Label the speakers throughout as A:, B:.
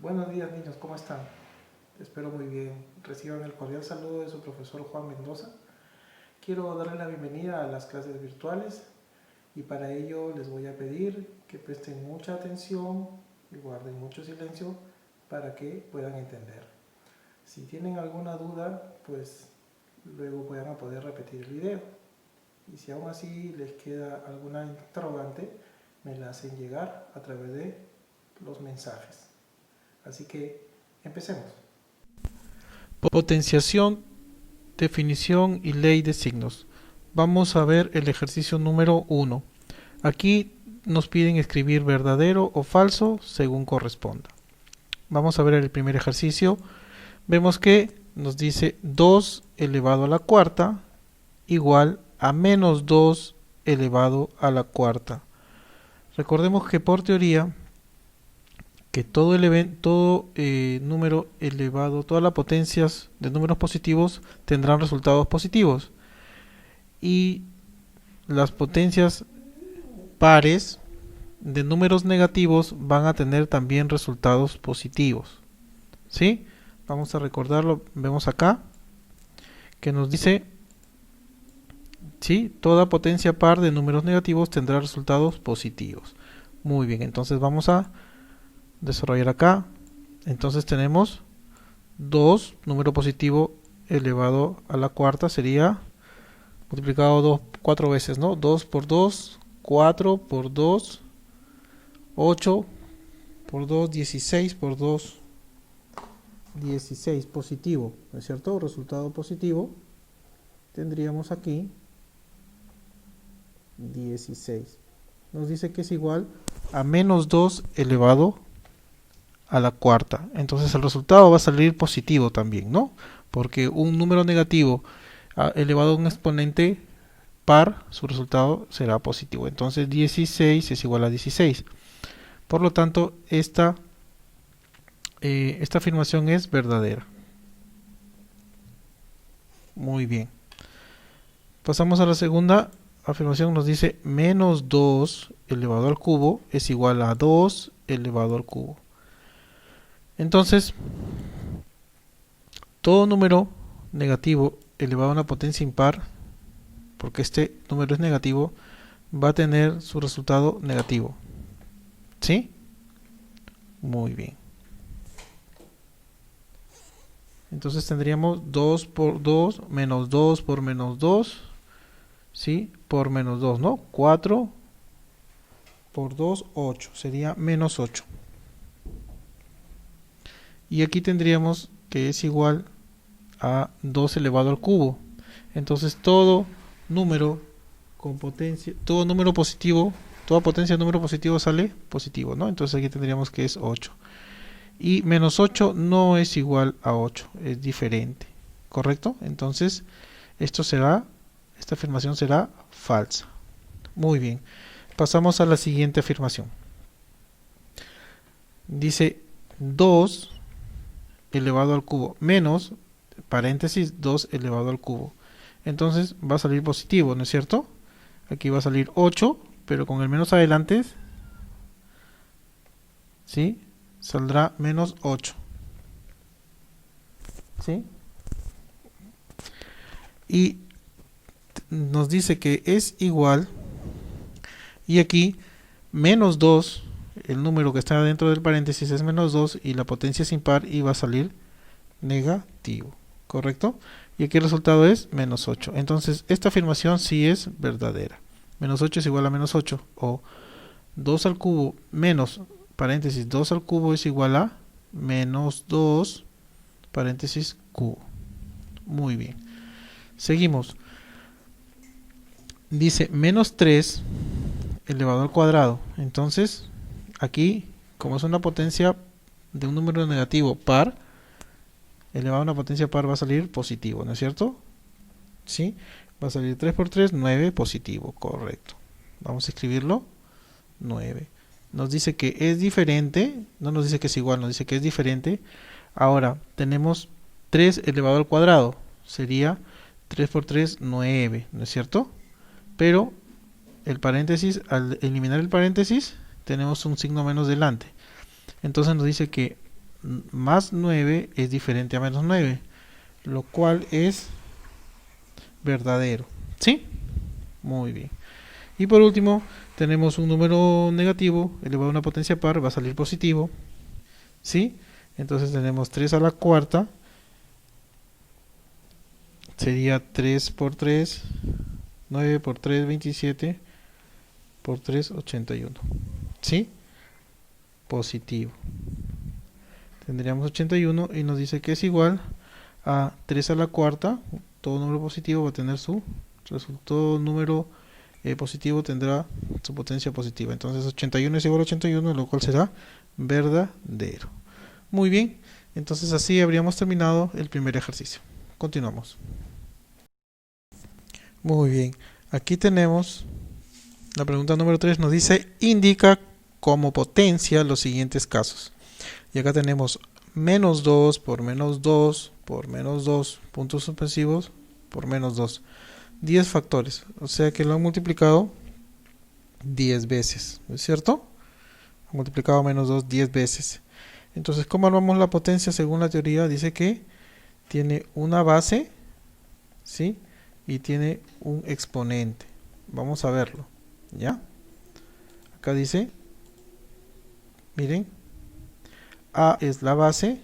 A: Buenos días niños, ¿cómo están? Espero muy bien. Reciban el cordial saludo de su profesor Juan Mendoza. Quiero darles la bienvenida a las clases virtuales y para ello les voy a pedir que presten mucha atención y guarden mucho silencio para que puedan entender. Si tienen alguna duda, pues luego van a poder repetir el video. Y si aún así les queda alguna interrogante, me la hacen llegar a través de los mensajes. Así que empecemos. Potenciación, definición y ley de signos. Vamos a ver el ejercicio número 1. Aquí nos piden escribir verdadero o falso según corresponda. Vamos a ver el primer ejercicio. Vemos que nos dice 2 elevado a la cuarta igual a menos 2 elevado a la cuarta. Recordemos que por teoría que todo número elevado, todas las potencias de números positivos tendrán resultados positivos y las potencias pares de números negativos van a tener también resultados positivos. ¿Sí? Vamos a recordarlo, vemos acá que nos dice, ¿sí? Toda potencia par de números negativos tendrá resultados positivos. Muy bien, entonces vamos a desarrollar acá. Entonces tenemos 2, número positivo elevado a la cuarta sería multiplicado 4 veces, ¿no? 2 por 2, 4 por 2, 8 por 2, 16 por 2, 16 positivo, ¿no es cierto? Resultado positivo. Tendríamos aquí 16. Nos dice que es igual a menos 2 elevado a la cuarta. Entonces el resultado va a salir positivo también, ¿no? Porque un número negativo elevado a un exponente par, su resultado será positivo. Entonces 16 es igual a 16. Por lo tanto, esta afirmación es verdadera. Muy bien. Pasamos a la segunda afirmación. Nos dice menos 2 elevado al cubo es igual a 2 elevado al cubo. Entonces, todo número negativo elevado a una potencia impar, porque este número es negativo, va a tener su resultado negativo. ¿Sí? Muy bien. Entonces tendríamos 2 por 2 menos 2 por menos 2, ¿sí? Por menos 2, ¿no? 4 por 2, 8. Sería menos 8. Y aquí tendríamos que es igual a 2 elevado al cubo. Entonces todo número con potencia, todo número positivo, toda potencia de número positivo sale positivo, ¿no? Entonces aquí tendríamos que es 8. Y menos 8 no es igual a 8, es diferente, ¿correcto? Entonces esta afirmación será falsa. Muy bien, pasamos a la siguiente afirmación. Dice 2 elevado al cubo menos, paréntesis, 2 elevado al cubo. Entonces va a salir positivo, ¿no es cierto? Aquí va a salir 8, pero con el menos adelante, ¿sí? Saldrá menos 8. ¿Sí? Y nos dice que es igual, y aquí menos 2, el número que está dentro del paréntesis es menos 2 y la potencia es impar y va a salir negativo, ¿correcto? Y aquí el resultado es menos 8. Entonces esta afirmación sí es verdadera. Menos 8 es igual a menos 8, o 2 al cubo menos, paréntesis, 2 al cubo es igual a menos 2, paréntesis, cubo. Muy bien. Seguimos. Dice menos 3 elevado al cuadrado. Entonces, aquí, como es una potencia de un número negativo par, elevado a una potencia par va a salir positivo, ¿no es cierto? ¿Sí? Va a salir 3 por 3, 9 positivo, correcto. Vamos a escribirlo, 9. Nos dice que es diferente, no nos dice que es igual, nos dice que es diferente. Ahora, tenemos 3 elevado al cuadrado, sería 3 por 3, 9, ¿no es cierto? Pero el paréntesis, al eliminar el paréntesis, tenemos un signo menos delante. Entonces nos dice que más 9 es diferente a menos 9, lo cual es verdadero. ¿Sí? Muy bien. Y por último, tenemos un número negativo elevado a una potencia par, va a salir positivo. ¿Sí? Entonces tenemos 3 a la cuarta. Sería 3 por 3, 9 por 3, 27, por 3, 81. ¿Sí? Positivo. Tendríamos 81 y nos dice que es igual a 3 a la cuarta. Todo número positivo va a tener su resultado, número positivo tendrá su potencia positiva. Entonces 81 es igual a 81, lo cual será verdadero. Muy bien, entonces así habríamos terminado el primer ejercicio. Continuamos. Muy bien, aquí tenemos la pregunta número 3, nos dice indica como potencia los siguientes casos. Y acá tenemos menos 2 por menos 2 por menos 2, puntos suspensivos por menos 2. 10 factores, o sea que lo han multiplicado 10 veces, ¿no es cierto? Han multiplicado menos 2 10 veces. Entonces, ¿cómo armamos la potencia según la teoría? Dice que tiene una base, ¿sí? Y tiene un exponente. Vamos a verlo, ¿ya? Acá dice, miren, A es la base,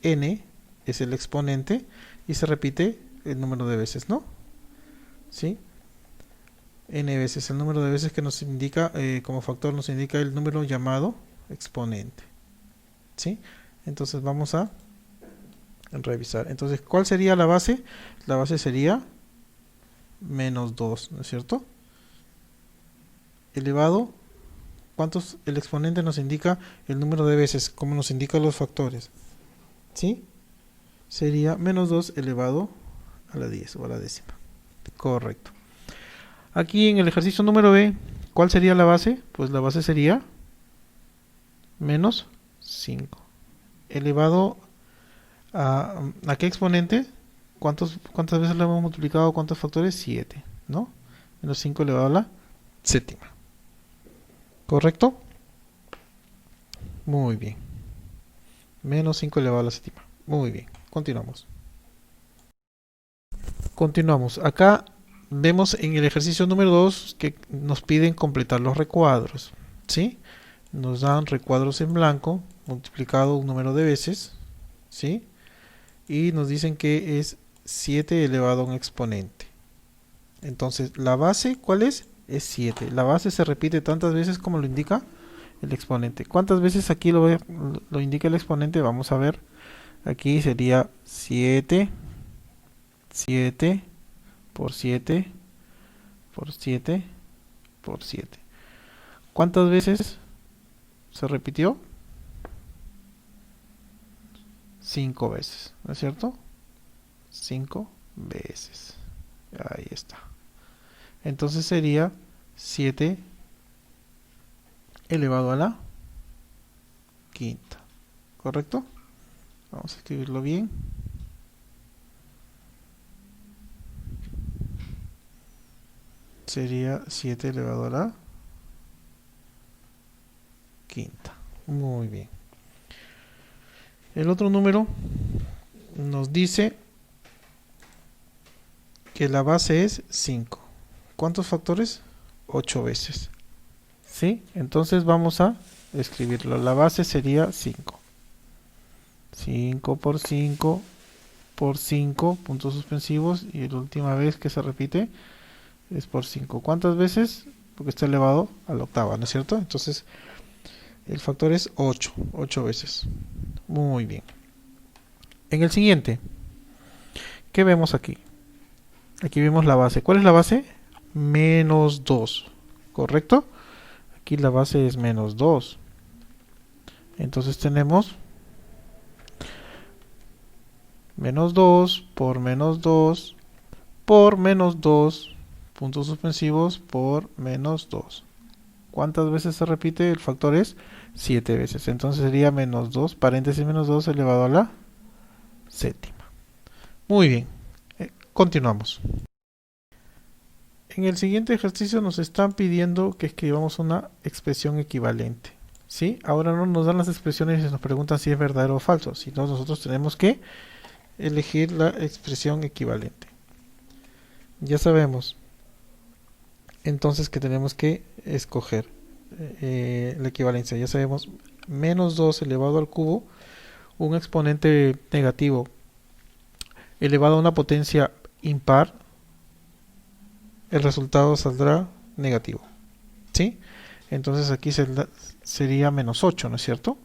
A: N es el exponente y se repite el número de veces, ¿no? ¿Sí? N veces el número de veces que nos indica, como factor nos indica el número llamado exponente. ¿Sí? Entonces vamos a revisar. Entonces, ¿cuál sería la base? La base sería menos 2, ¿no es cierto? Elevado, ¿cuántos? El exponente nos indica el número de veces, como nos indican los factores. ¿Sí? Sería menos 2 elevado a la 10 o a la décima. Correcto. Aquí en el ejercicio número B, ¿cuál sería la base? Pues la base sería menos 5. Elevado ¿a qué exponente? ¿Cuántas veces lo hemos multiplicado? ¿Cuántos factores? 7, ¿no? Menos 5 elevado a la séptima. ¿Correcto? Muy bien. Menos 5 elevado a la séptima. Muy bien. Continuamos. Continuamos. Acá vemos en el ejercicio número 2 que nos piden completar los recuadros. ¿Sí? Nos dan recuadros en blanco, multiplicado un número de veces. ¿Sí? Y nos dicen que es 7 elevado a un exponente. Entonces, ¿la base cuál es? Es 7. La base se repite tantas veces como lo indica el exponente. ¿Cuántas veces aquí lo indica el exponente? Vamos a ver. Aquí sería 7, 7 por 7 por 7 por 7. ¿Cuántas veces se repitió? 5 veces, ¿no es cierto? 5 veces. Ahí está. Entonces sería 7 elevado a la quinta. ¿Correcto? Vamos a escribirlo bien. Sería 7 elevado a la quinta. Muy bien. El otro número nos dice que la base es 5. ¿Cuántos factores? 8 veces. ¿Sí? Entonces vamos a escribirlo. La base sería 5. 5 por 5 por 5, puntos suspensivos, y la última vez que se repite es por 5. ¿Cuántas veces? Porque está elevado a la octava, ¿no es cierto? Entonces el factor es 8, 8 veces. Muy bien. En el siguiente, ¿qué vemos aquí? Aquí vemos la base. ¿Cuál es la base? Menos 2, ¿correcto? Aquí la base es menos 2. Entonces tenemos menos 2 por menos 2 por menos 2, puntos suspensivos, por menos 2. ¿Cuántas veces se repite? El factor es 7 veces. Entonces sería menos 2, paréntesis menos 2 elevado a la séptima. Muy bien. Continuamos. En el siguiente ejercicio nos están pidiendo que escribamos una expresión equivalente. ¿Sí? Ahora no nos dan las expresiones y nos preguntan si es verdadero o falso, sino nosotros tenemos que elegir la expresión equivalente. Ya sabemos entonces que tenemos que escoger la equivalencia. Ya sabemos menos 2 elevado al cubo, un exponente negativo elevado a una potencia impar, el resultado saldrá negativo. ¿Sí? Entonces aquí sería menos 8, ¿no es cierto?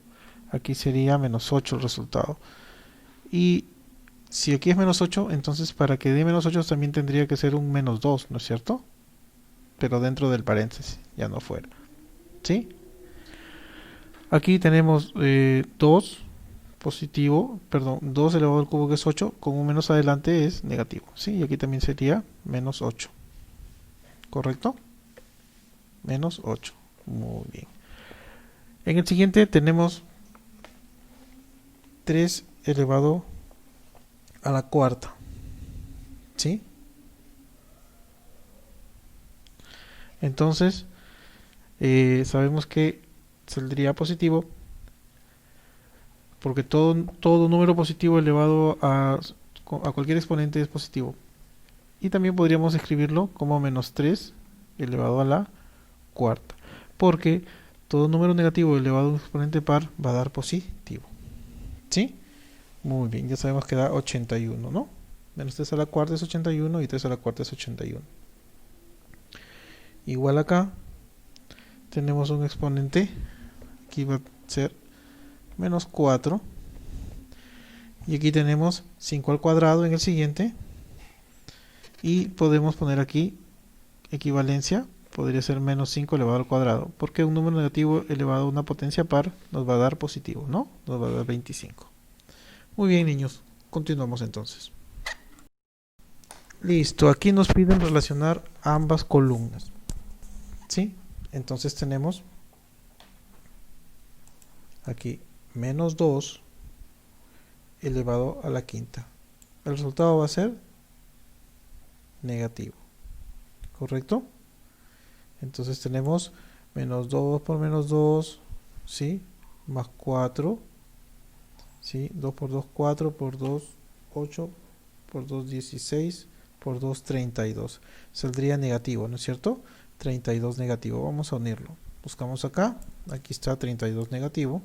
A: Aquí sería menos 8 el resultado. Y si aquí es menos 8, entonces para que dé menos 8 también tendría que ser un menos 2, ¿no es cierto? Pero dentro del paréntesis, ya no fuera. ¿Sí? Aquí tenemos 2 positivo, perdón, 2 elevado al cubo que es 8, con un menos adelante es negativo. ¿Sí? Y aquí también sería menos 8. ¿Correcto? Menos 8. Muy bien. En el siguiente tenemos 3 elevado a la cuarta. ¿Sí? Entonces, sabemos que saldría positivo porque todo número positivo elevado a cualquier exponente es positivo. Y también podríamos escribirlo como menos 3 elevado a la cuarta, porque todo número negativo elevado a un exponente par va a dar positivo. ¿Sí? Muy bien, ya sabemos que da 81, ¿no? Menos 3 a la cuarta es 81 y 3 a la cuarta es 81. Igual acá tenemos un exponente, aquí va a ser menos 4. Y aquí tenemos 5 al cuadrado en el siguiente. Y podemos poner aquí equivalencia, podría ser menos 5 elevado al cuadrado, porque un número negativo elevado a una potencia par nos va a dar positivo, ¿no? Nos va a dar 25. Muy bien, niños, continuamos entonces. Listo, aquí nos piden relacionar ambas columnas. ¿Sí? Entonces tenemos aquí menos 2 elevado a la quinta. El resultado va a ser negativo. ¿Correcto? Entonces tenemos menos 2 por menos 2, ¿sí? Más 4, ¿sí? 2 por 2, 4, por 2, 8, por 2, 16, por 2, 32. Saldría negativo, ¿no es cierto? 32 negativo. Vamos a unirlo. Buscamos acá. Aquí está 32 negativo.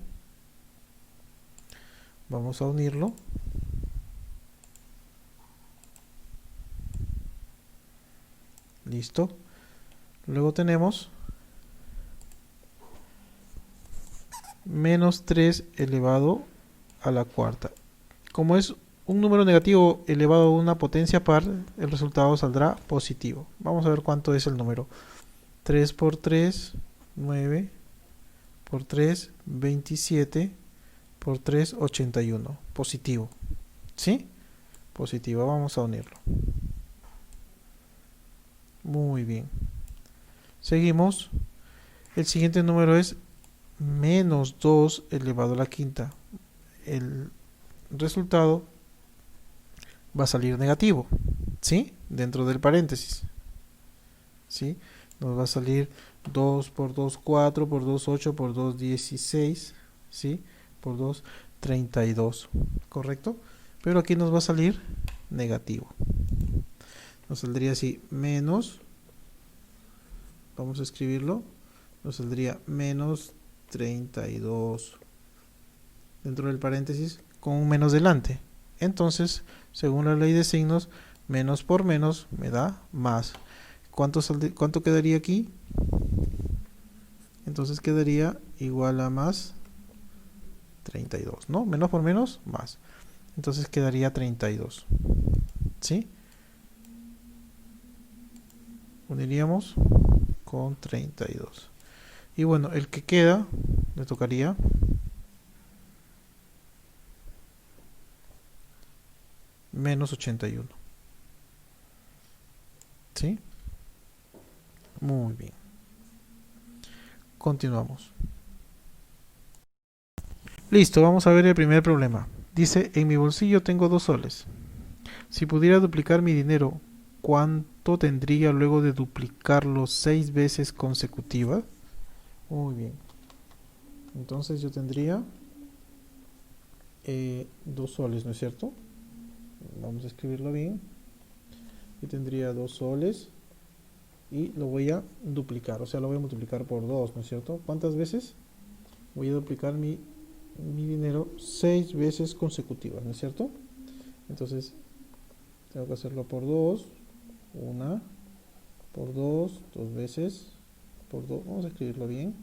A: Vamos a unirlo. Listo. Luego tenemos menos 3 elevado a la cuarta. Como es un número negativo elevado a una potencia par, el resultado saldrá positivo. Vamos a ver cuánto es el número. 3 por 3, 9, por 3, 27, por 3, 81. Positivo. ¿Sí? Positivo. Vamos a unirlo. Muy bien. Seguimos. El siguiente número es menos 2 elevado a la quinta. El resultado va a salir negativo, ¿sí? Dentro del paréntesis, ¿sí? Nos va a salir 2 por 2, 4, por 2, 8, por 2, 16, ¿sí? Por 2, 32, ¿correcto? Pero aquí nos va a salir negativo. Nos saldría así, menos, vamos a escribirlo, nos saldría menos 32 dentro del paréntesis con un menos delante. Entonces, según la ley de signos, menos por menos me da más. ¿Cuánto quedaría aquí? Entonces quedaría igual a más 32, ¿no? Menos por menos, más. Entonces quedaría 32. ¿Sí? Uniríamos con 32. Y bueno, el que queda, le tocaría menos 81. ¿Sí? Muy bien. Continuamos. Listo, vamos a ver el primer problema. Dice, en mi bolsillo tengo 2 soles. Si pudiera duplicar mi dinero, ¿cuánto tendría luego de duplicarlo 6 veces consecutivas? Muy bien. Entonces yo tendría 2 soles, ¿no es cierto? Vamos a escribirlo bien. Yo tendría 2 soles y lo voy a duplicar, o sea, lo voy a multiplicar por 2, ¿no es cierto? ¿Cuántas veces? Voy a duplicar mi dinero 6 veces consecutivas, ¿no es cierto? Entonces tengo que hacerlo por 2, una, por 2, 2 veces, por 2, vamos a escribirlo bien.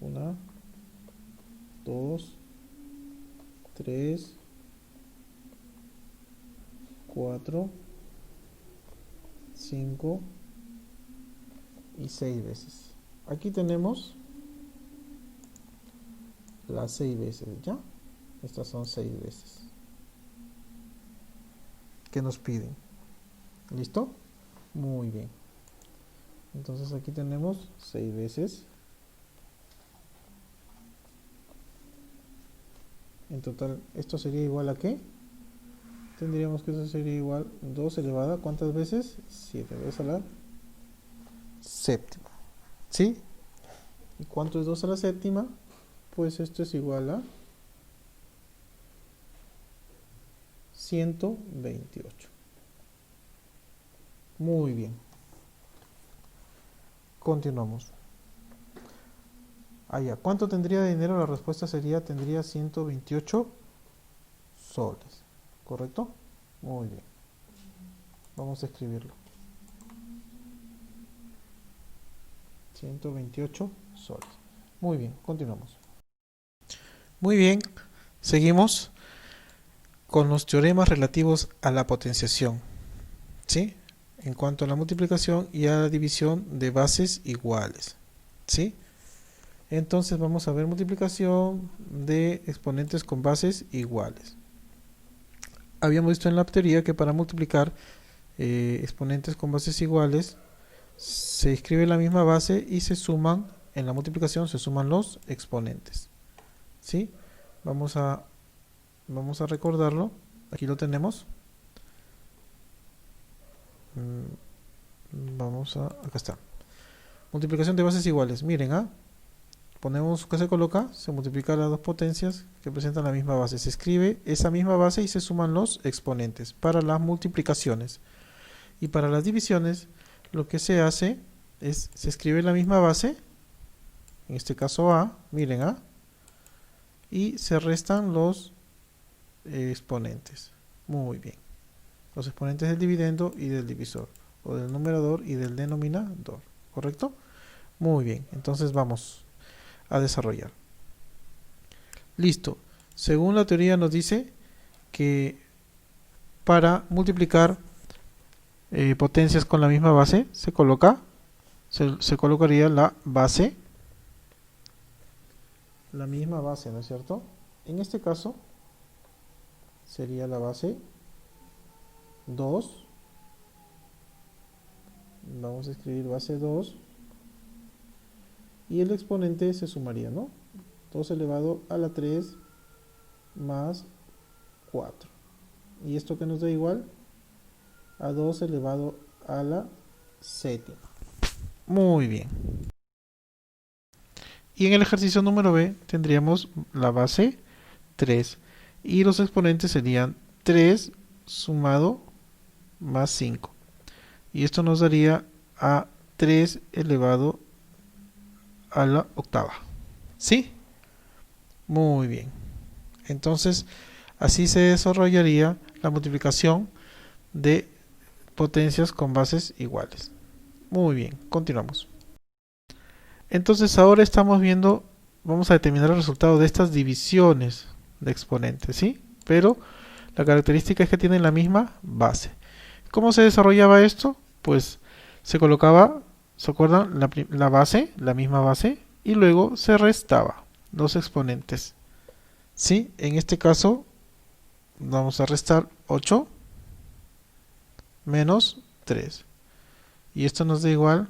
A: Una, 2, 3, 4, 5 y 6 veces. Aquí tenemos las 6 veces, ¿ya? Estas son 6 veces que nos piden. ¿Listo? Muy bien. Entonces aquí tenemos 6 veces. En total, ¿esto sería igual a qué? Tendríamos que eso sería igual 2 elevado a ¿cuántas veces? 7 veces a la séptima. ¿Sí? ¿Y cuánto es 2 a la séptima? Pues esto es igual a 128. Muy bien. Continuamos. Allá, ¿cuánto tendría de dinero? La respuesta tendría 128 soles. ¿Correcto? Muy bien. Vamos a escribirlo. 128 soles. Muy bien, continuamos. Muy bien, seguimos con los teoremas relativos a la potenciación, ¿sí? En cuanto a la multiplicación y a la división de bases iguales, ¿sí? Entonces vamos a ver multiplicación de exponentes con bases iguales. Habíamos visto en la teoría que para multiplicar exponentes con bases iguales se escribe la misma base y se suman, en la multiplicación se suman los exponentes, ¿sí? Vamos a recordarlo. Aquí lo tenemos. Acá está. Multiplicación de bases iguales. Miren, ponemos que se coloca, se multiplica las dos potencias que presentan la misma base. Se escribe esa misma base y se suman los exponentes para las multiplicaciones. Y para las divisiones, lo que se hace es, se escribe la misma base, en este caso A, miren, y se restan los exponentes. Muy bien. Los exponentes del dividendo y del divisor, o del numerador y del denominador, ¿correcto? Muy bien, entonces vamos a desarrollar. Listo. Según la teoría nos dice que para multiplicar potencias con la misma base se colocaría la base, la misma base, ¿no es cierto? En este caso sería la base 2. Vamos a escribir base 2 y el exponente se sumaría, ¿no? 2 elevado a la 3 más 4. ¿Y esto que nos da igual? A 2 elevado a la séptima. Muy bien. Y en el ejercicio número B tendríamos la base 3 y los exponentes serían 3 sumado más 5. Y esto nos daría a 3 elevado a la octava. ¿Sí? Muy bien. Entonces, así se desarrollaría la multiplicación de potencias con bases iguales. Muy bien, continuamos. Entonces ahora estamos viendo, vamos a determinar el resultado de estas divisiones de exponentes, ¿sí? Pero la característica es que tienen la misma base. ¿Cómo se desarrollaba esto? Pues se colocaba, ¿se acuerdan? La base, la misma base, y luego se restaba los exponentes, ¿sí? En este caso vamos a restar 8 menos 3. Y esto nos da igual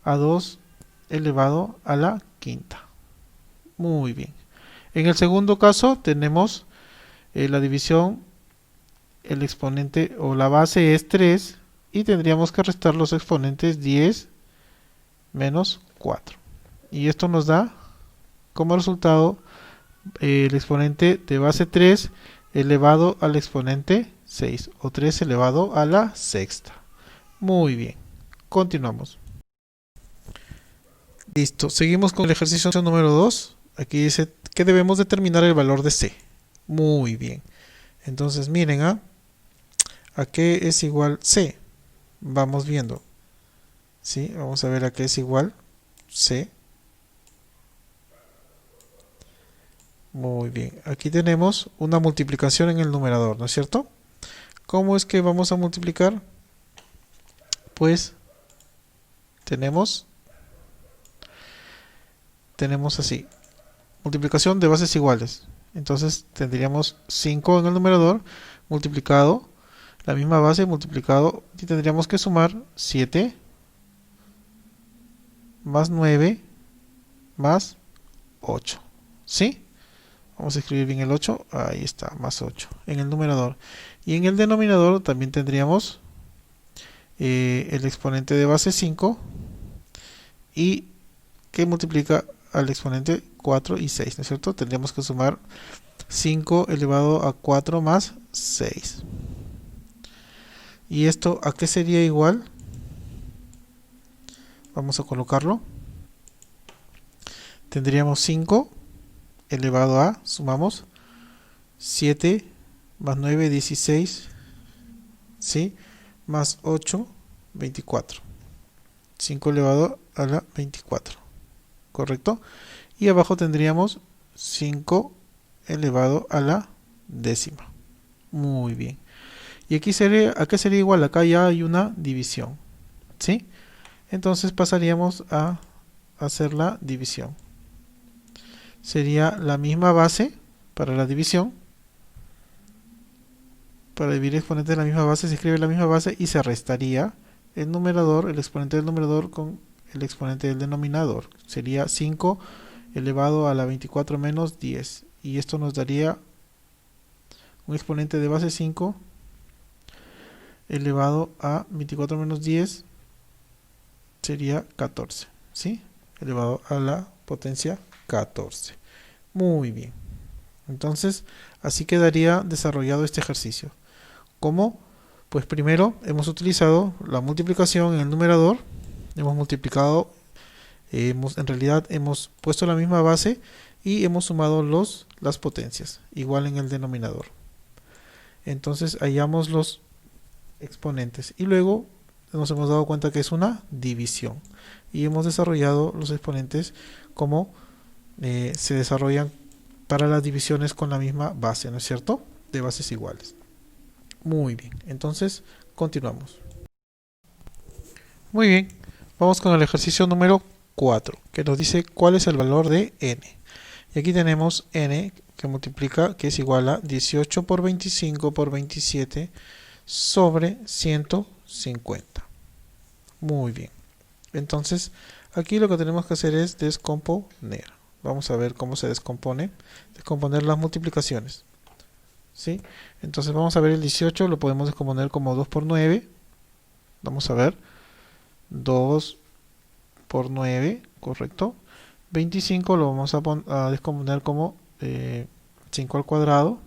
A: a 2 elevado a la quinta. Muy bien. En el segundo caso tenemos la división, el exponente o la base es 3 y tendríamos que restar los exponentes 10 menos 4. Y esto nos da como resultado el exponente de base 3 elevado al exponente 6, o 3 elevado a la sexta. Muy bien, continuamos. Listo, seguimos con el ejercicio número 2. Aquí dice que debemos determinar el valor de C. Muy bien. Entonces miren, ¿a qué es igual C? Vamos viendo. ¿Sí? Vamos a ver a qué es igual C. Muy bien. Aquí tenemos una multiplicación en el numerador, ¿no es cierto? ¿Cómo es que vamos a multiplicar? Pues tenemos así. Multiplicación de bases iguales. Entonces tendríamos 5 en el numerador multiplicado la misma base multiplicado y tendríamos que sumar 7 más 9 más 8. ¿Sí? Vamos a escribir bien el 8. Ahí está, más 8 en el numerador. Y en el denominador también tendríamos el exponente de base 5 y que multiplica al exponente 4 y 6, ¿no es cierto? Tendríamos que sumar 5 elevado a 4 más 6. ¿Y esto a qué sería igual? Vamos a colocarlo. Tendríamos 5 elevado a, sumamos, 7 más 9, 16, ¿sí? Más 8, 24. 5 elevado a la 24, ¿correcto? Y abajo tendríamos 5 elevado a la décima. Muy bien. Y aquí sería, ¿a qué sería igual? Acá ya hay una división, ¿sí? Entonces pasaríamos a hacer la división. Sería la misma base para la división. Para dividir exponentes de la misma base se escribe la misma base y se restaría el numerador, el exponente del numerador con el exponente del denominador. Sería 5 elevado a la 24 menos 10. Y esto nos daría un exponente de base 5 elevado a 24 menos 10 sería 14, ¿sí? Elevado a la potencia 14. Muy bien. Entonces, así quedaría desarrollado este ejercicio. ¿Cómo? Pues primero hemos utilizado la multiplicación en el numerador. Hemos multiplicado, en realidad hemos puesto la misma base y hemos sumado las potencias, igual en el denominador. Entonces hallamos los exponentes y luego nos hemos dado cuenta que es una división y hemos desarrollado los exponentes como se desarrollan para las divisiones con la misma base, ¿no es cierto? De bases iguales. Muy bien, entonces continuamos. Muy bien, vamos con el ejercicio número 4, que nos dice cuál es el valor de n. Y aquí tenemos n que multiplica, que es igual a 18 por 25 por 27 sobre 150. Muy bien. Entonces, aquí lo que tenemos que hacer es descomponer. Vamos a ver cómo se descomponer las multiplicaciones. ¿Sí? Entonces vamos a ver el 18, lo podemos descomponer como 2 por 9. Vamos a ver. 2 por 9, correcto. 25 lo vamos a descomponer como 5 al cuadrado.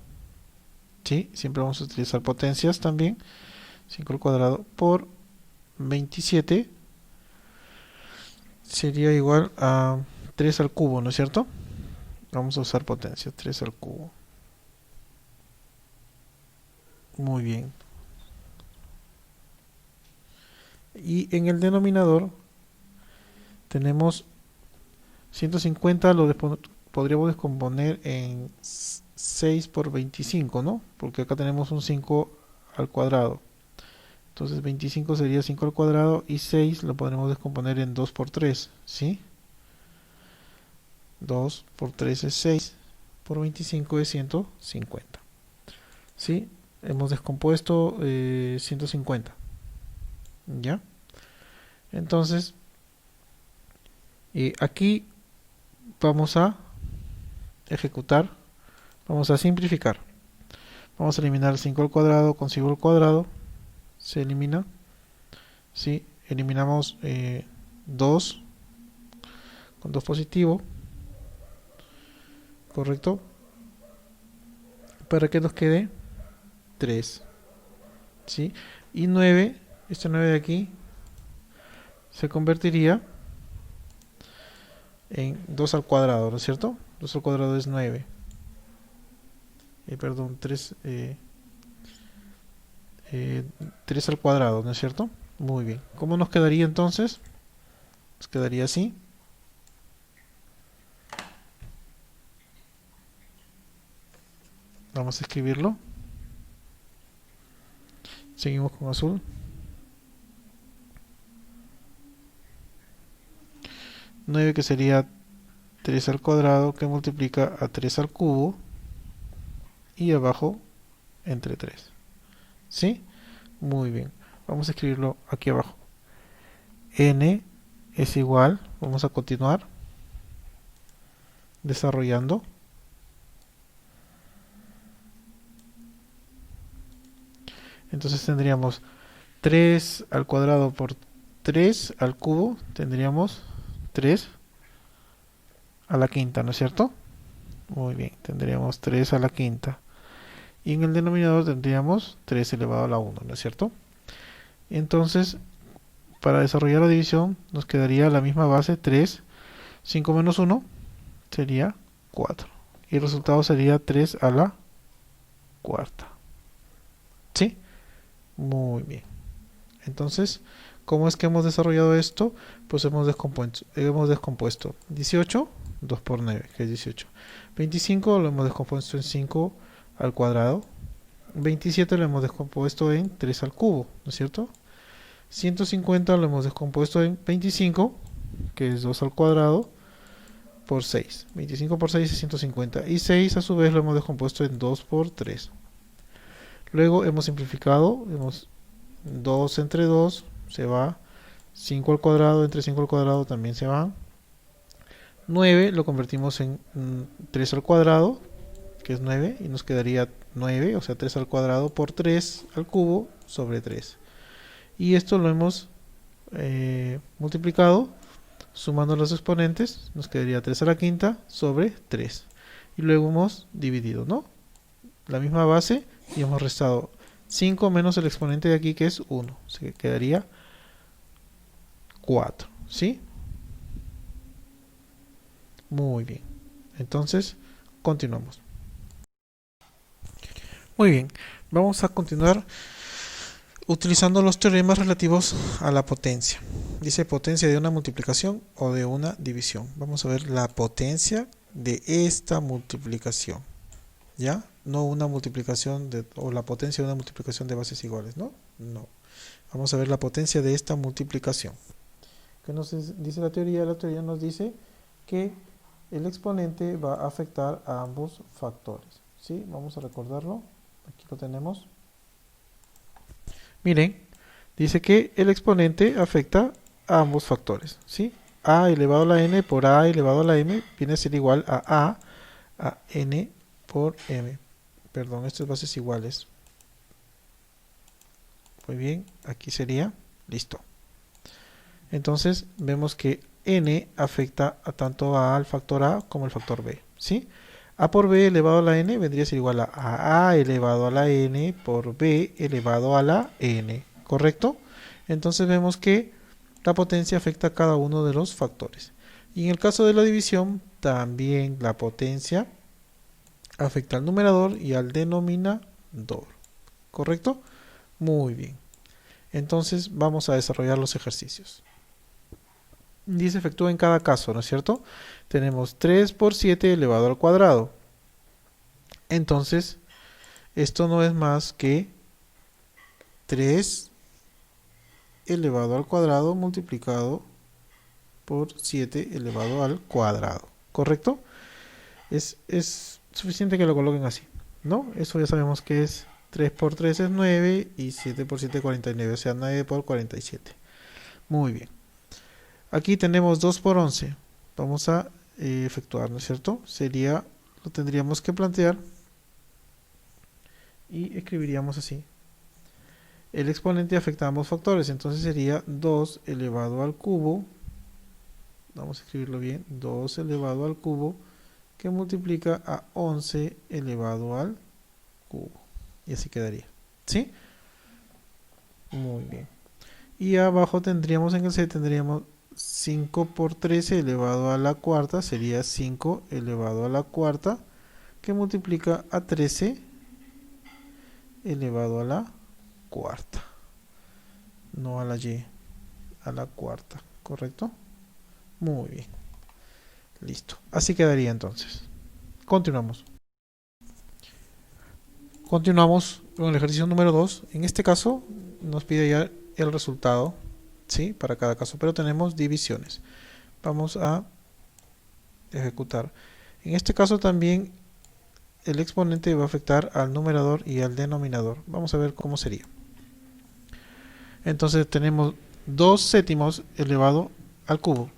A: ¿Sí? Siempre vamos a utilizar potencias también. 5 al cuadrado por 27 sería igual a 3 al cubo, ¿no es cierto? Vamos a usar potencia, 3 al cubo. Muy bien. Y en el denominador tenemos 150, podríamos descomponer en 6 por 25, ¿no? Porque acá tenemos un 5 al cuadrado. Entonces 25 sería 5 al cuadrado y 6 lo podremos descomponer en 2 por 3, ¿sí? 2 por 3 es 6, por 25 es 150. ¿Sí? Hemos descompuesto 150. ¿Ya? Entonces, aquí vamos a ejecutar, vamos a simplificar. Vamos a eliminar 5 al cuadrado con 5 al cuadrado. Se elimina. ¿Sí? Eliminamos 2 con 2 positivo, correcto, para que nos quede 3, ¿sí? Y 9, este 9 de aquí, se convertiría en 2 al cuadrado, ¿no es cierto? 2 al cuadrado es 9. Perdón, 3 al cuadrado, ¿no es cierto? Muy bien. ¿Cómo nos quedaría entonces? Nos quedaría así. Vamos a escribirlo. Seguimos con azul. 9 que sería 3 al cuadrado que multiplica a 3 al cubo y abajo entre 3. ¿Sí? Muy bien. Vamos a escribirlo aquí abajo. N es igual, vamos a continuar desarrollando. Entonces tendríamos 3 al cuadrado por 3 al cubo, tendríamos 3 a la quinta, ¿no es cierto? Muy bien, tendríamos 3 a la quinta. Y en el denominador tendríamos 3 elevado a la 1, ¿no es cierto? Entonces, para desarrollar la división, nos quedaría la misma base, 3, 5 menos 1, sería 4. Y el resultado sería 3 a la cuarta. ¿Sí? Muy bien. Entonces, ¿cómo es que hemos desarrollado esto? Pues hemos descompuesto 18, 2 por 9, que es 18. 25 lo hemos descompuesto en 5 al cuadrado. 27 lo hemos descompuesto en 3 al cubo, ¿no es cierto? 150 lo hemos descompuesto en 25, que es 2 al cuadrado, por 6. 25 por 6 es 150. Y 6 a su vez lo hemos descompuesto en 2 por 3. Luego hemos simplificado, 2 entre 2 se va, 5 al cuadrado entre 5 al cuadrado también se va. 9 lo convertimos en 3 al cuadrado, que es 9, y nos quedaría 9, o sea 3 al cuadrado por 3 al cubo sobre 3. Y esto lo hemos multiplicado, sumando los exponentes, nos quedaría 3 a la quinta sobre 3. Y luego hemos dividido, ¿no? La misma base y hemos restado 5 menos el exponente de aquí que es 1. Se quedaría 4, ¿sí? Muy bien. Entonces, continuamos. Muy bien. Vamos a continuar utilizando los teoremas relativos a la potencia. Dice potencia de una multiplicación o de una división. Vamos a ver la potencia de esta multiplicación. ¿Ya? No una multiplicación o la potencia de una multiplicación de bases iguales, ¿no? No. Vamos a ver la potencia de esta multiplicación. ¿Qué nos dice la teoría? La teoría nos dice que el exponente va a afectar a ambos factores. ¿Sí? Vamos a recordarlo. Aquí lo tenemos. Miren, dice que el exponente afecta a ambos factores. ¿Sí? A elevado a la n por a elevado a la m viene a ser igual a n por m. Perdón, estas bases iguales. Muy bien, aquí sería listo. Entonces vemos que n afecta a tanto al factor a como al factor b. ¿Sí? A por b elevado a la n vendría a ser igual a elevado a la n por b elevado a la n. ¿Correcto? Entonces vemos que la potencia afecta a cada uno de los factores. Y en el caso de la división, también la potencia afecta al numerador y al denominador. ¿Correcto? Muy bien. Entonces vamos a desarrollar los ejercicios. Dice efectúa en cada caso, ¿no es cierto? Tenemos 3 por 7 elevado al cuadrado. Entonces, esto no es más que 3 elevado al cuadrado multiplicado por 7 elevado al cuadrado. ¿Correcto? Es suficiente que lo coloquen así, ¿no? Eso ya sabemos que es 3 por 3 es 9 y 7 por 7 es 49, o sea 9 por 47. Muy bien. Aquí tenemos 2 por 11. Vamos a efectuar, ¿no es cierto? Lo tendríamos que plantear y escribiríamos así. El exponente afecta a ambos factores, entonces sería 2 elevado al cubo vamos a escribirlo bien, 2 elevado al cubo, que multiplica a 11 elevado al cubo. Y así quedaría. ¿Sí? Muy bien. Y abajo tendríamos, en el C, tendríamos 5 por 13 elevado a la cuarta, sería 5 elevado a la cuarta, que multiplica a 13 elevado a la cuarta. No a la Y, a la cuarta, ¿correcto? Muy bien. Listo. Así quedaría entonces. Continuamos. Continuamos con el ejercicio número 2. En este caso nos pide ya el resultado, ¿sí? Para cada caso, pero tenemos divisiones. Vamos a ejecutar. En este caso también el exponente va a afectar al numerador y al denominador. Vamos a ver cómo sería. Entonces tenemos 2 séptimos elevado al cubo.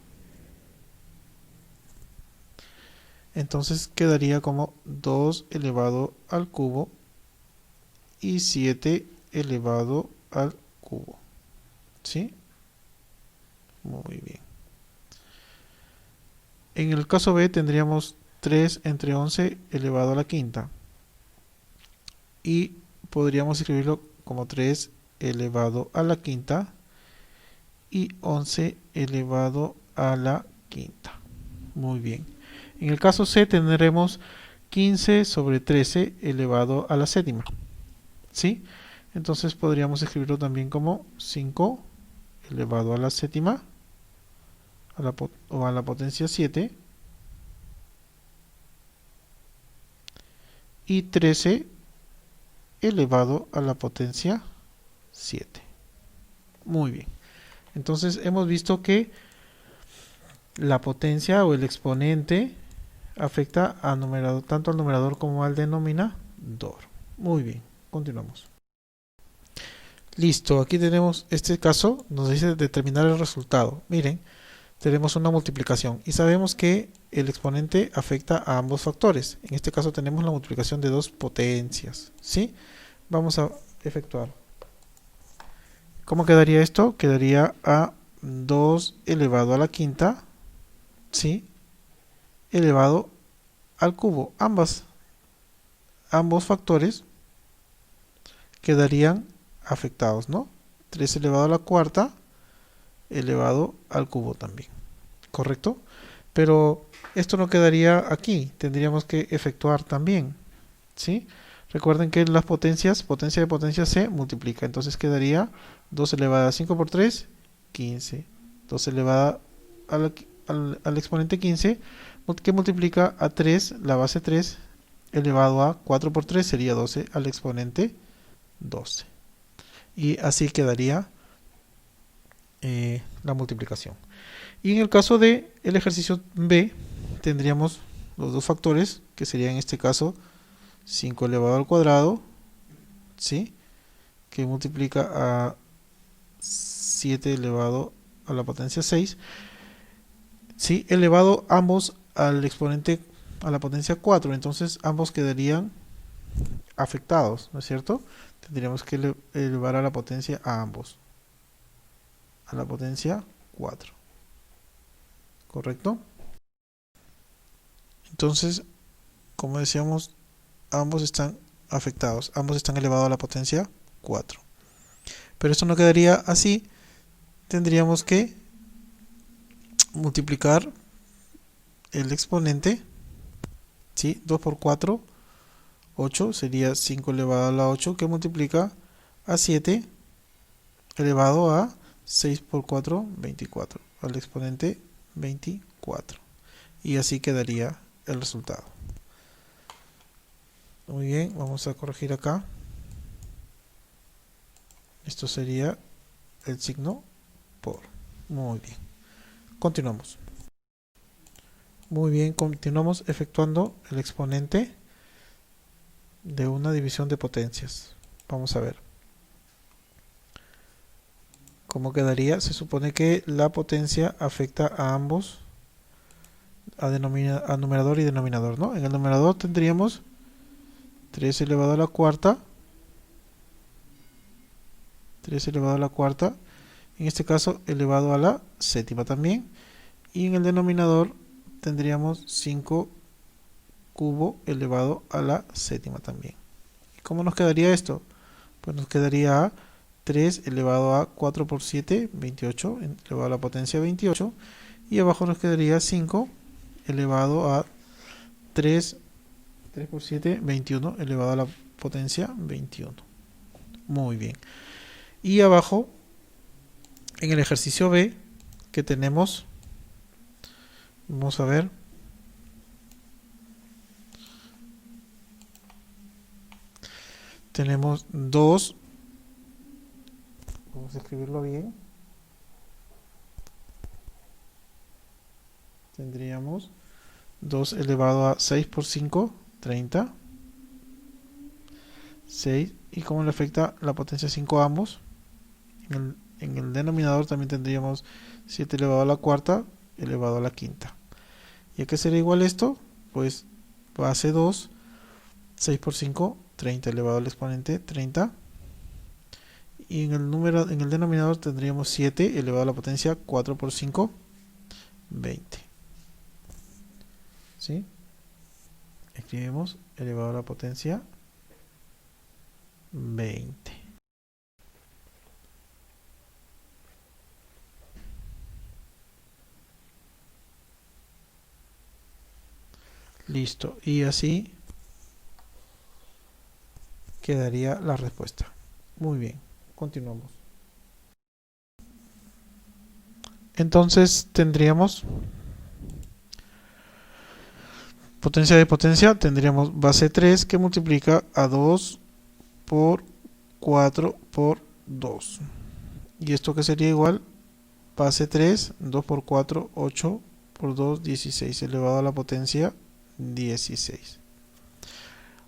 A: Entonces quedaría como 2 elevado al cubo y 7 elevado al cubo. ¿Sí? Muy bien. En el caso B tendríamos 3 entre 11 elevado a la quinta. Y podríamos escribirlo como 3 elevado a la quinta y 11 elevado a la quinta. Muy bien. En el caso C tendremos 15 sobre 13 elevado a la séptima. ¿Sí? Entonces podríamos escribirlo también como 5 elevado a la séptima o a la potencia 7 y 13 elevado a la potencia 7. Muy bien. Entonces hemos visto que la potencia o el exponente afecta a tanto al numerador como al denominador. Muy bien, continuamos. Listo, aquí tenemos este caso, nos dice determinar el resultado. Miren, tenemos una multiplicación y sabemos que el exponente afecta a ambos factores. En este caso tenemos la multiplicación de dos potencias, ¿sí? Vamos a efectuar. ¿Cómo quedaría esto? Quedaría a 2 elevado a la quinta, ¿sí? Elevado al cubo. Ambos factores quedarían afectados, ¿no? 3 elevado a la cuarta elevado al cubo también, ¿correcto? Pero esto no quedaría aquí, tendríamos que efectuar también, ¿sí? Recuerden que las potencias, potencia de potencia se multiplica, entonces quedaría 2 elevado a 5 por 3, 15. 2 elevado al exponente 15, que multiplica a 3, la base 3, elevado a 4 por 3 sería 12 al exponente 12. Y así quedaría la multiplicación. Y en el caso de el ejercicio B, tendríamos los dos factores, que sería en este caso 5 elevado al cuadrado, ¿sí? Que multiplica a 7 elevado a la potencia 6, ¿sí? Elevado ambos al exponente a la potencia 4, entonces ambos quedarían afectados, ¿no es cierto? Tendríamos que elevar a la potencia a ambos, a la potencia 4, ¿correcto? Entonces, como decíamos, ambos están afectados, ambos están elevados a la potencia 4. Pero esto no quedaría así, tendríamos que multiplicar el exponente, ¿sí? 2 por 4, 8, sería 5 elevado a la 8, que multiplica a 7 elevado a 6 por 4, 24, al exponente 24. Y así quedaría el resultado. Muy bien, vamos a corregir acá. Esto sería el signo por. Muy bien. Continuamos. Muy bien, continuamos efectuando el exponente de una división de potencias. Vamos a ver. ¿Cómo quedaría? Se supone que la potencia afecta a ambos, a numerador y denominador, ¿no? En el numerador tendríamos 3 elevado a la cuarta, 3 elevado a la cuarta, en este caso elevado a la séptima también, Y en el denominador tendríamos 5 cubo elevado a la séptima también. ¿Cómo nos quedaría esto? Pues nos quedaría 3 elevado a 4 por 7, 28, elevado a la potencia 28. Y abajo nos quedaría 5 elevado a 3 por 7, 21, elevado a la potencia 21. Muy bien. Y abajo, en el ejercicio B, que tenemos, vamos a ver, tenemos 2, vamos a escribirlo bien, tendríamos 2 elevado a 6 por 5, 30, 6, y cómo le afecta la potencia 5 a ambos. En el denominador también tendríamos 7 elevado a la cuarta elevado a la quinta. ¿Y a qué sería igual esto? Pues base 2, 6 por 5, 30 elevado al exponente 30. Y en el denominador tendríamos 7 elevado a la potencia 4 por 5, 20. ¿Sí? Escribimos elevado a la potencia 20. Listo. Y así quedaría la respuesta. Muy bien. Continuamos. Entonces tendríamos potencia de potencia, tendríamos base 3 que multiplica a 2 por 4 por 2. ¿Y esto que sería igual? Base 3, 2 por 4, 8 por 2, 16, elevado a la potencia 16.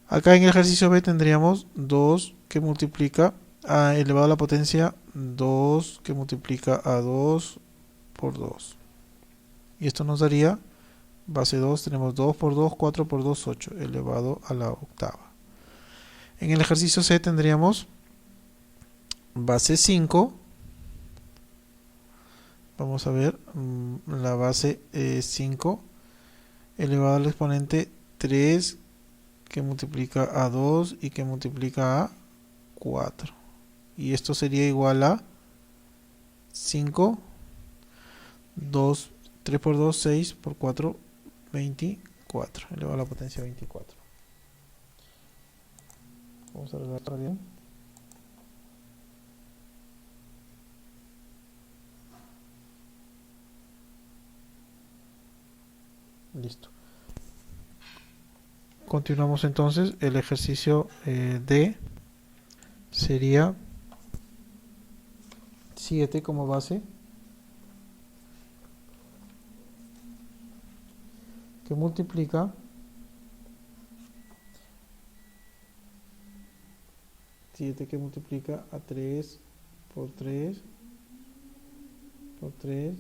A: Acá en el ejercicio B tendríamos 2 que multiplica a elevado a la potencia 2 que multiplica a 2 por 2. Y esto nos daría, base 2, tenemos 2 por 2, 4 por 2, 8, elevado a la octava. En el ejercicio C tendríamos base 5. Vamos a ver la base 5 elevado al exponente 3 que multiplica a 2 y que multiplica a 4. Y esto sería igual a 5, 2, 3 por 2, 6 por 4, 24, elevado a la potencia 24. Vamos a arreglarlo bien. Listo. Continuamos entonces. El ejercicio D sería 7 como base, que multiplica 7 que multiplica a 3 por 3 por 3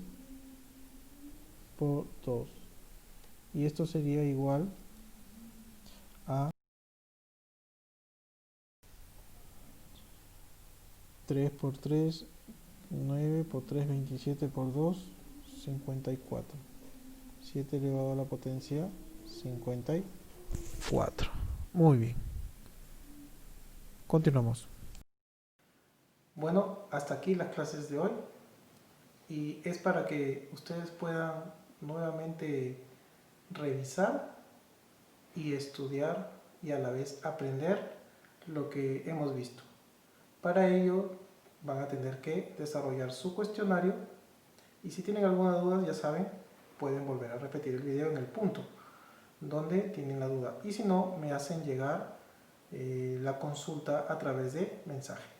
A: por 2. Y esto sería igual a 3 por 3, 9 por 3, 27 por 2, 54. 7 elevado a la potencia 54. Muy bien. Continuamos. Bueno, hasta aquí las clases de hoy. Y es para que ustedes puedan nuevamente revisar y estudiar y a la vez aprender lo que hemos visto. Para ello van a tener que desarrollar su cuestionario y si tienen alguna duda, ya saben, pueden volver a repetir el video en el punto donde tienen la duda y si no, me hacen llegar la consulta a través de mensaje.